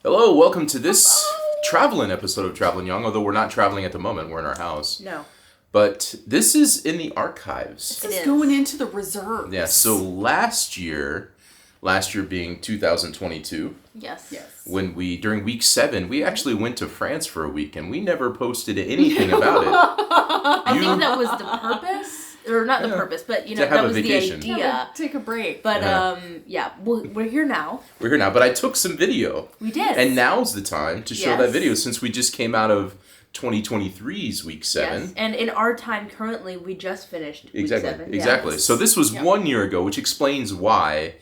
Hello, welcome to this traveling episode of Traveling Young, although we're not traveling at the moment, we're in our house. No. But this is in the archives. This is going into the reserves. Yeah, so last year being 2022. Yes. When during week 7, we actually went to France for a week and we never posted anything about it. I think that was the purpose. Or not the purpose, but that was vacation. The idea. Take a break. But we're here now. We're here now, but I took some video. We did. And now's the time to show that video since we just came out of 2023's week 7. Yes. And in our time currently, we just finished week 7. Exactly. So this was 1 year ago, which explains why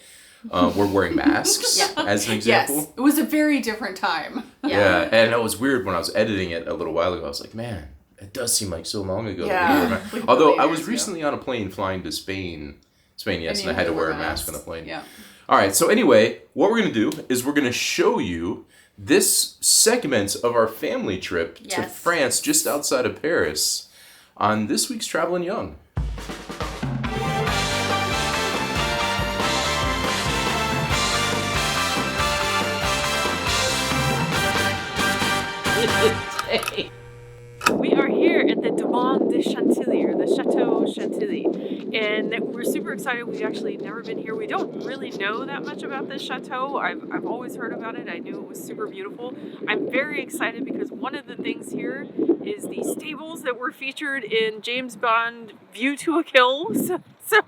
we're wearing masks as an example. Yes, it was a very different time. Yeah, and it was weird when I was editing it a little while ago. I was like, man, it does seem like so long ago. Yeah. Although I was recently on a plane flying to Spain, and I had to wear a mask on the plane. Yeah. All right, so anyway, what we're going to do is we're going to show you this segment of our family trip to France just outside of Paris on this week's Traveling Young. We are here at the Domaine de Chantilly, or the Château Chantilly, and we're super excited. We've actually never been here. We don't really know that much about this chateau. I've always heard about it. I knew it was super beautiful. I'm very excited because one of the things here is the stables that were featured in James Bond View to a Kill. So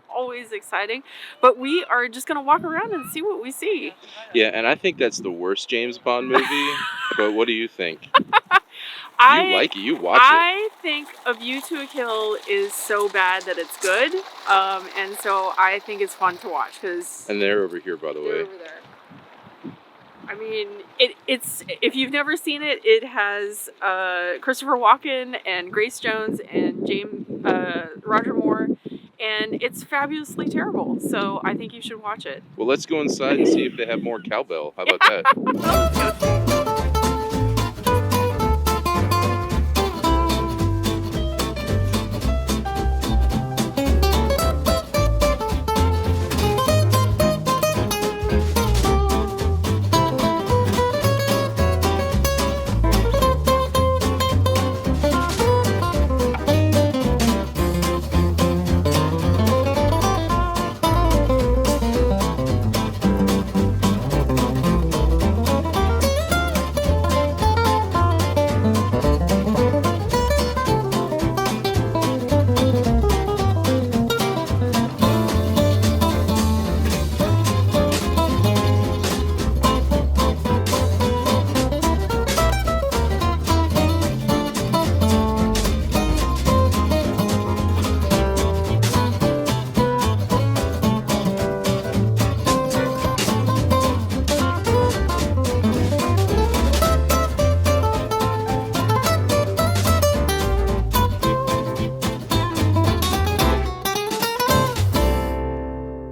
always exciting. But we are just going to walk around and see what we see. Yeah, and I think that's the worst James Bond movie, but what do you think? You like it, you watch it. I think A View to a Kill is so bad that it's good, and so I think it's fun to watch. And they're over here, by the way. Over there. I mean, it's if you've never seen it, it has Christopher Walken and Grace Jones and Roger Moore, and it's fabulously terrible. So I think you should watch it. Well, let's go inside and see if they have more cowbell. How about that?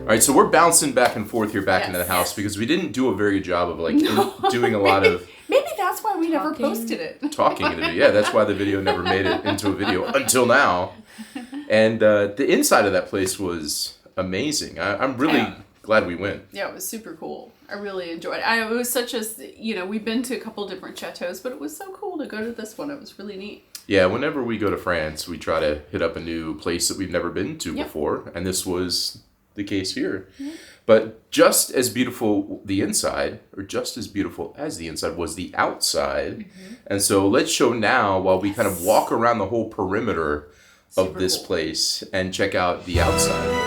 All right, so we're bouncing back and forth here back into the house because we didn't do a very good job of doing a lot of Maybe that's why we never posted it. Talking in the video. Yeah, that's why the video never made it into a video until now. And the inside of that place was amazing. I'm really glad we went. Yeah, it was super cool. I really enjoyed it. It was such a, we've been to a couple different chateaus, but it was so cool to go to this one. It was really neat. Yeah, whenever we go to France, we try to hit up a new place that we've never been to before. And this was the case here. Mm-hmm. But just as beautiful the inside, or just as beautiful as the inside, was the outside. Mm-hmm. And so let's show now while we kind of walk around the whole perimeter of this place and check out the outside.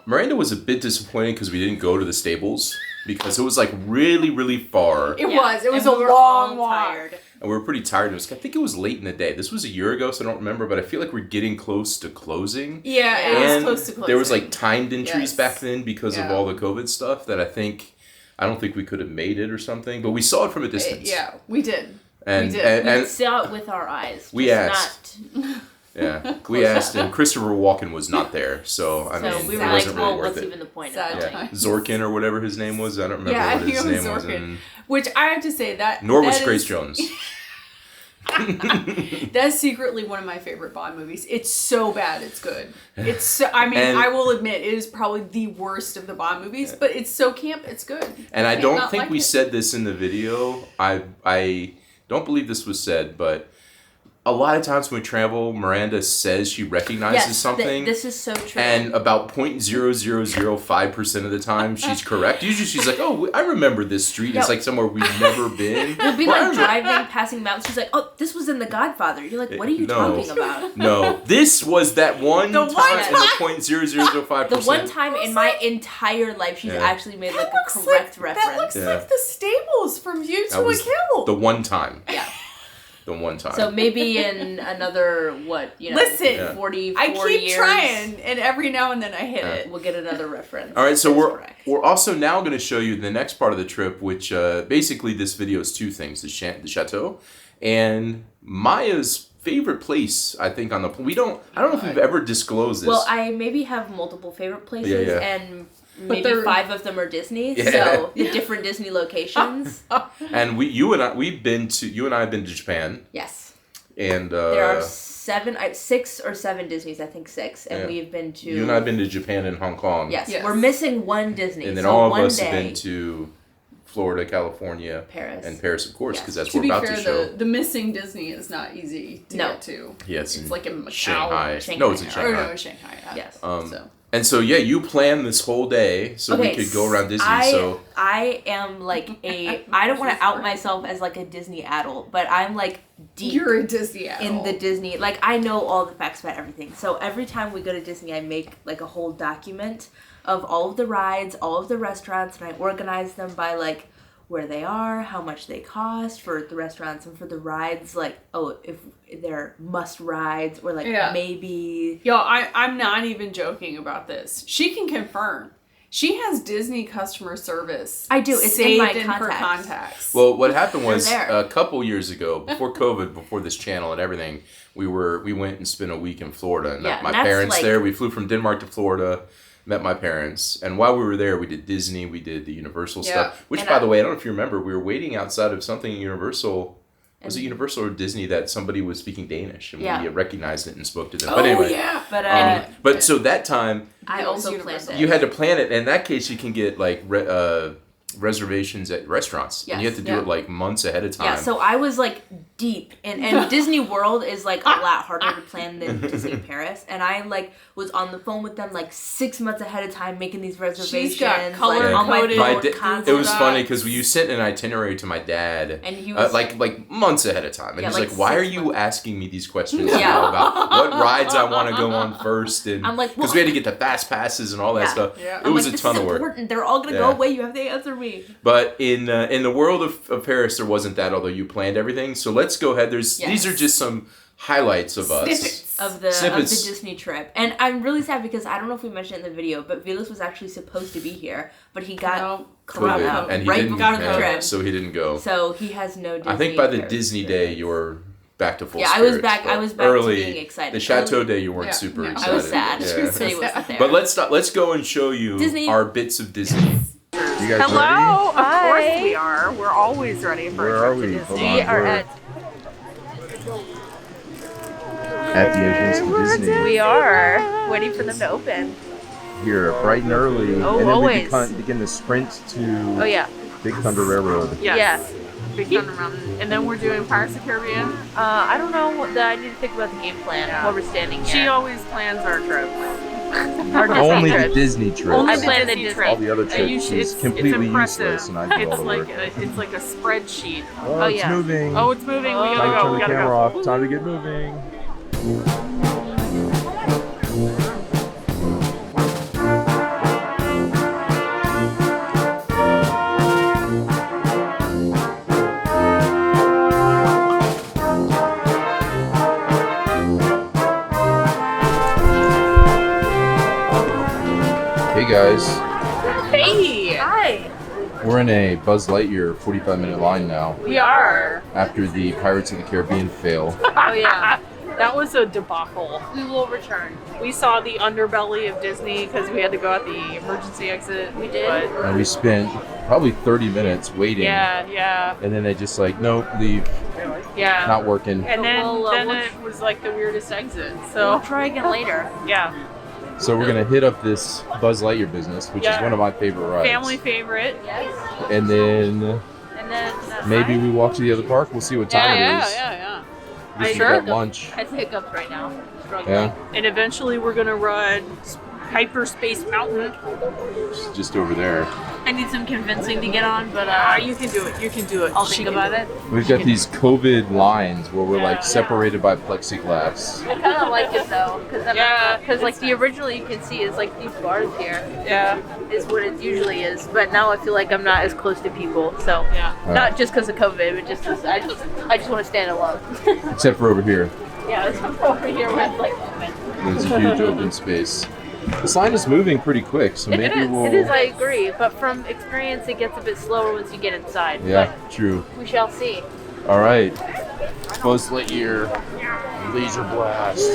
Miranda was a bit disappointed because we didn't go to the stables because it was really, really far. It was a long walk. And we were pretty tired. I think it was late in the day. This was a year ago, so I don't remember, but I feel like we're getting close to closing. Yeah, it was close to closing. There was timed entries back then because of all the COVID stuff that I think I don't think we could have made it or something, but we saw it from a distance. Yeah, we did. And, we did. And we saw it with our eyes. We asked. We asked, and Christopher Walken was not there, so I mean, we it were wasn't like, really worth what's it. even the point Sad of going? times. Zorkin or whatever his name was. I don't remember what his name was. Which I have to say that. Nor was that Grace is- Jones. That's secretly one of my favorite Bond movies. It's so bad, it's good. It's so, I mean, And- I will admit it is probably the worst of the Bond movies, but it's so camp, it's good. And I can't don't not think like we it. said this in the video. I don't believe this was said, but a lot of times when we travel, Miranda says she recognizes something. This is so true. And about 0.0005% of the time, she's correct. Usually she's like, oh, I remember this street. It's like somewhere we've never been. We'll be like driving, passing mountains. She's like, oh, this was in The Godfather. You're like, what are you talking about? No, this was that one time in the time. 0.0005%. The one time in my entire life she's actually made like a That correct reference. looks like the stables from View to a was Kill. The one time. Yeah. The one time. So maybe in another, Listen, 44 I keep years, trying, and every now and then I hit it. we'll get another reference. All right, so That's we're correct. also now going to show you the next part of the trip, which basically this video is two things: the chateau and Maya's favorite place. I think on the I don't know if we've ever disclosed this. Well, I maybe have multiple favorite places, and maybe 5 of them are Disney. Yeah. So the different Disney locations. And you and I have been to Japan, Yes. and There are 6 or 7 Disneys. I think 6, and we've been to. You and I have been to Japan and Hong Kong. Yes, Yes. we're missing one Disney. And then so all of one us day, have been to Florida, California, Paris. and Paris, of course, Yes. because that's To what be we're about fair, to show. the missing Disney is not easy to get to. Yes, It's like in Macau. Shanghai. Shanghai. No, it's in Or Shanghai. no, in Shanghai. Yeah. Yes. So. And so, yeah, you planned this whole day so we could go around Disney. I am like I don't want to out myself as like a Disney adult, but I'm like deep You're a Disney adult. in the Disney. Like I know all the facts about everything. So every time we go to Disney, I make like a whole document of all of the rides, all of the restaurants, and I organize them by like where they are, how much they cost for the restaurants, and for the rides, like, if they're must rides or like maybe. Yo, I'm not even joking about this. She can confirm. She has Disney customer service. I do. It's in my contacts. Well, what happened was there. a couple years ago, before COVID, before this channel and everything, we went and spent a week in Florida and met my parents there. We flew from Denmark to Florida. Met my parents, and while we were there, we did Disney, we did the Universal stuff. Which, and by the way, I don't know if you remember, we were waiting outside of something Universal. Was it Universal or Disney that somebody was speaking Danish, and we recognized it and spoke to them? Oh, but anyway, but so that time, I also planned it. You had to plan it. And in that case, you can get like reservations at restaurants, and you have to do it like months ahead of time. Yeah, so I was like deep, and Disney World is like a lot harder to plan than Disney Paris, and I like was on the phone with them like 6 months ahead of time making these reservations. She's got color on my phone it was funny because you sent an itinerary to my dad, and he was like months ahead of time, and he's like, "Why are you asking me these questions about what rides I want to go on first?" And I'm like, because we had to get the fast passes and all that stuff. Yeah. It was a ton of work. Important. They're all gonna go away. You have to answer me. But in the world of Paris, there wasn't that. Although you planned everything, so let's go ahead. These are just some highlights of us. Of the Disney trip. And I'm really sad because I don't know if we mentioned it in the video, but Vilas was actually supposed to be here, but he got corona and he right didn't, before the trip. So he didn't go. So he has no Disney. I think by the Paris Disney experience. day, you were back to full spirits. I was back early, to being excited. The Chateau day, you weren't super excited. I was sad. Yeah. City wasn't there. But let's go and show you our bits of Disney. You guys Hello! ready? Of course we are. We're always ready for a trip to Disney. We are at the entrance to Disney. We are waiting for them to open. Here, bright and early. Oh, and then always. we begin the sprint to yeah. Big Thunder Railroad. Yes. Big Thunder Mountain. And then we're doing Pirates of the Caribbean. I don't know. I need to think about the game plan while we're standing here. She always plans our trips. Only the Disney trip. I planned the Disney. All the other trips is completely useless, and I do all the work. It's like a spreadsheet. Oh, it's moving. Oh, it's moving. We Time gotta to go. turn We the gotta camera go. off. Time to get moving. Hey guys. Hey. Hi. We're in a Buzz Lightyear 45-minute line now We are. after the Pirates of the Caribbean fail. Oh yeah. That was a debacle. We will return. We saw the underbelly of Disney because we had to go out the emergency exit. We did. But And we spent probably 30 minutes waiting. yeah. And then they just like, nope, leave, Yeah. not working. And then, We'll it was like the weirdest exit. We'll So try again later. yeah, So we're going to hit up this Buzz Lightyear business, which is Yeah. one of my favorite rides. family favorite. Yes. And then And then maybe we walk to the other park. We'll see what time it is. Yeah. Just to Sure. get lunch. has hiccups right now. Struggling. Yeah, And eventually we're gonna ride Hyperspace Mountain. just over there. I need some convincing to get on, but You can do it. You can do it. I'll think about it. We've got these COVID lines where we're Yeah. like separated by plexiglass. I kind of like it though, Yeah, because like the original you can see is like these bars here Yeah. is what it usually is, but now I feel like I'm not as close to people, so Yeah. not just because of COVID, but just 'cause I just want to stand alone. Except for over here. Yeah, it's over here where it's like open. There's a huge open space. This line is moving pretty quick, so maybe we'll... It is, I agree, but from experience it gets a bit slower once you get inside. Yeah, true. But we shall see. All right. Buzz Lightyear. Laser blast.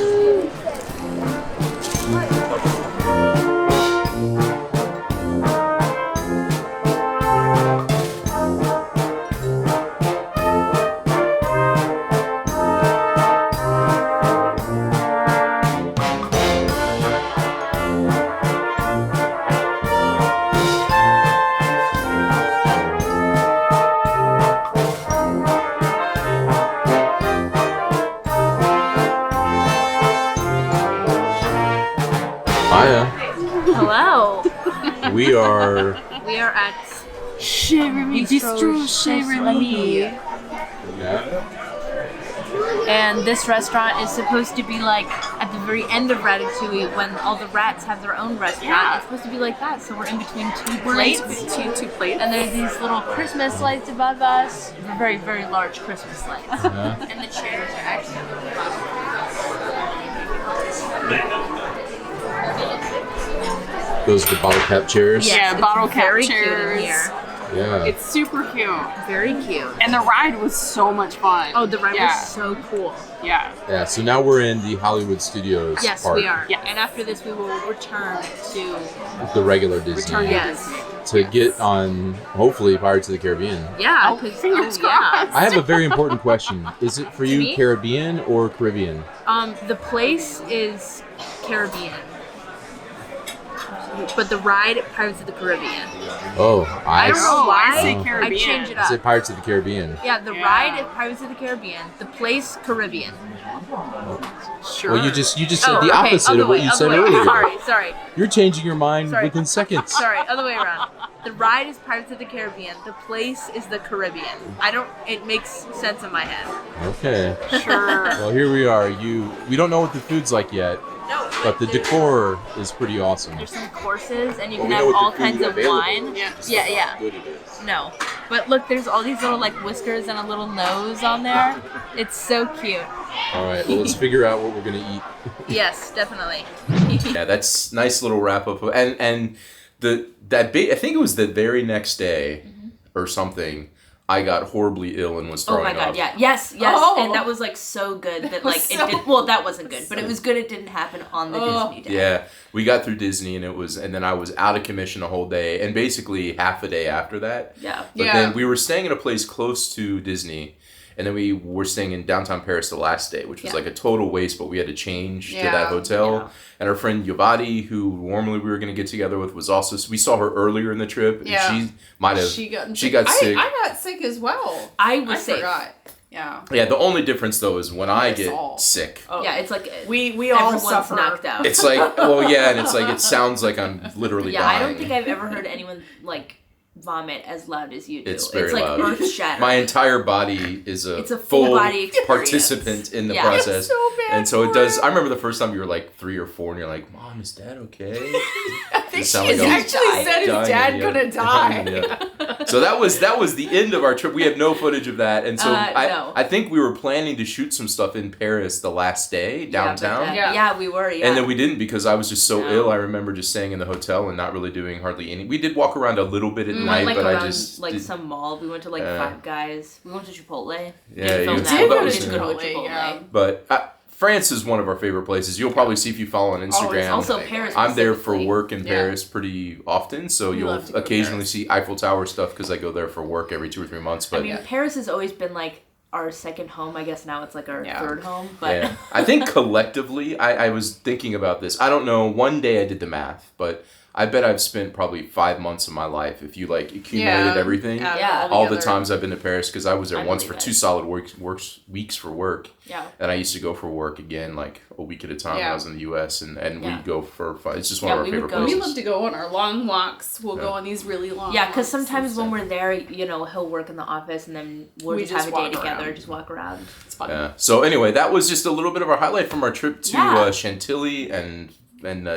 Hiya. Hello. We are... We are at Chez Remy Bistro Chez Remy. Yeah. and this restaurant is supposed to be like at the very end of Ratatouille when all the rats have their own restaurant. Yeah. It's supposed to be like that, so we're in between two We're plates. two plates. And there's these little Christmas lights above us. Very, very large Christmas lights. Yeah. And the chairs are actually Those are the bottle cap chairs. Yeah, it's bottle cap very cute in chairs. here. Yeah. It's super cute. Very cute. And the ride was so much fun. Oh, the ride yeah. was so cool. Yeah. Yeah, so now we're in the Hollywood Studios Yes, part. we are. Yes. And after this, we will return to. The regular Disney. Return to Yes. To get on, hopefully, Pirates of the Caribbean. Yeah, Oh, 'cause- fingers yeah. crossed. I have a very important question. Is it for you me? Caribbean or Caribbean? The place is Caribbean. But the ride, Pirates of the Caribbean. Oh, I don't know why. I say I Caribbean. change it I say up. Pirates of the Caribbean. Yeah, the Yeah. ride is Pirates of the Caribbean. The place, Caribbean. Sure. Well, you just said Oh, the okay, opposite other of what way, you other said way. earlier. Sorry. You're changing your mind Sorry. within seconds. Sorry, other way around. The ride is Pirates of the Caribbean. The place is the Caribbean. It makes sense in my head. Okay. Sure. Well, here we are. We don't know what the food's like yet, No, but the decor is pretty awesome. there's some courses and you Well, can we know have what the all food kinds of available wine. Yeah. Yeah. Good it is. No. But look, there's all these little like whiskers and a little nose on there. It's so cute. All right, well, let's figure out what we're gonna eat. Yes, definitely. Yeah, that's nice little wrap up. And I think it was the very next day or something. I got horribly ill and was Oh throwing my god, up. yeah. Yes. Oh. And that was like so good that like so- it did well, that wasn't good, but it was good it didn't happen on the Oh. Disney day. Yeah, we got through Disney and then I was out of commission a whole day and basically half a day after that. Yeah. But Yeah. then we were staying in a place close to Disney, and then we were staying in downtown Paris the last day, which was Yeah. like a total waste, but we had to change to Yeah. that hotel. Yeah. And our friend Yvadi, who normally we were going to get together with, was also, we saw her earlier in the trip, and Yeah. she might have, She got sick. I got sick as well. I was I safe. forgot. Yeah. Yeah, the only difference though is when I Us get all. sick. Oh. Yeah, it's like We all everyone's suffer. knocked out. It's like, well, yeah, and it's like, it sounds like I'm literally yeah, dying. I don't think I've ever heard anyone like vomit as loud as you do. It's very like loud. earth shattering. My entire body is It's a full body experience. participant in the Yeah. process. It's so bad And so it for does. her. I remember the first time you were like 3 or 4 and you're like, Mom, is Dad okay? I think sound she like I'm actually said his dying, dad yeah. gonna die. Yeah. So that was the end of our trip. We have no footage of that, and so No. I think we were planning to shoot some stuff in Paris the last day downtown. Yeah, we were. Yeah. And then we didn't because I was just so No. ill. I remember just staying in the hotel and not really doing hardly any. We did walk around a little bit at night, like but around, I just like did, some mall. We went to like Five Guys. We went to Chipotle. Yeah, Didn't film you that, did but go we to did go to Chipotle, Chipotle. yeah. But France is one of our favorite places. You'll probably see if you follow on Instagram. Also Paris. I'm there for specifically. work in Yeah. Paris pretty often, so We you'll love to go to occasionally Paris. see Eiffel Tower stuff because I go there for work every 2 or 3 months. But I mean, Paris has always been like our second home. I guess now it's like our third home. But yeah. I think collectively, I was thinking about this. I don't know. One day I did the math, but I bet I've spent probably 5 months of my life, if you like accumulated everything, all the times I've been to Paris, because I was there once for 2 solid weeks for work. Yeah. And I used to go for work again, like a week at a time when I was in the U.S. and we'd go for fun. It's just one of our favorite places. We love to go on our long walks. We'll go on these really long Yeah, walks. because sometimes when we're there, you know, he'll work in the office and then we'll just have a day walk together, around. just walk around. It's fun. Yeah. So anyway, that was just a little bit of our highlight from our trip to Yeah. Chantilly and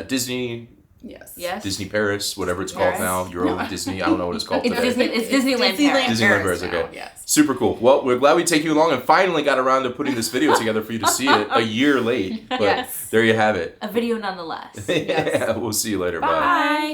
Disney. Yes. Disney Paris, whatever it's called now. Euro Disney. I don't know what it's called It's today. Disneyland Paris. Disneyland Paris, okay. now, yes. Super cool. Well, we're glad we take you along and finally got around to putting this video together for you to see it a year late. But Yes. there you have it. A video nonetheless. Yeah, we'll see you later. Bye. Bye.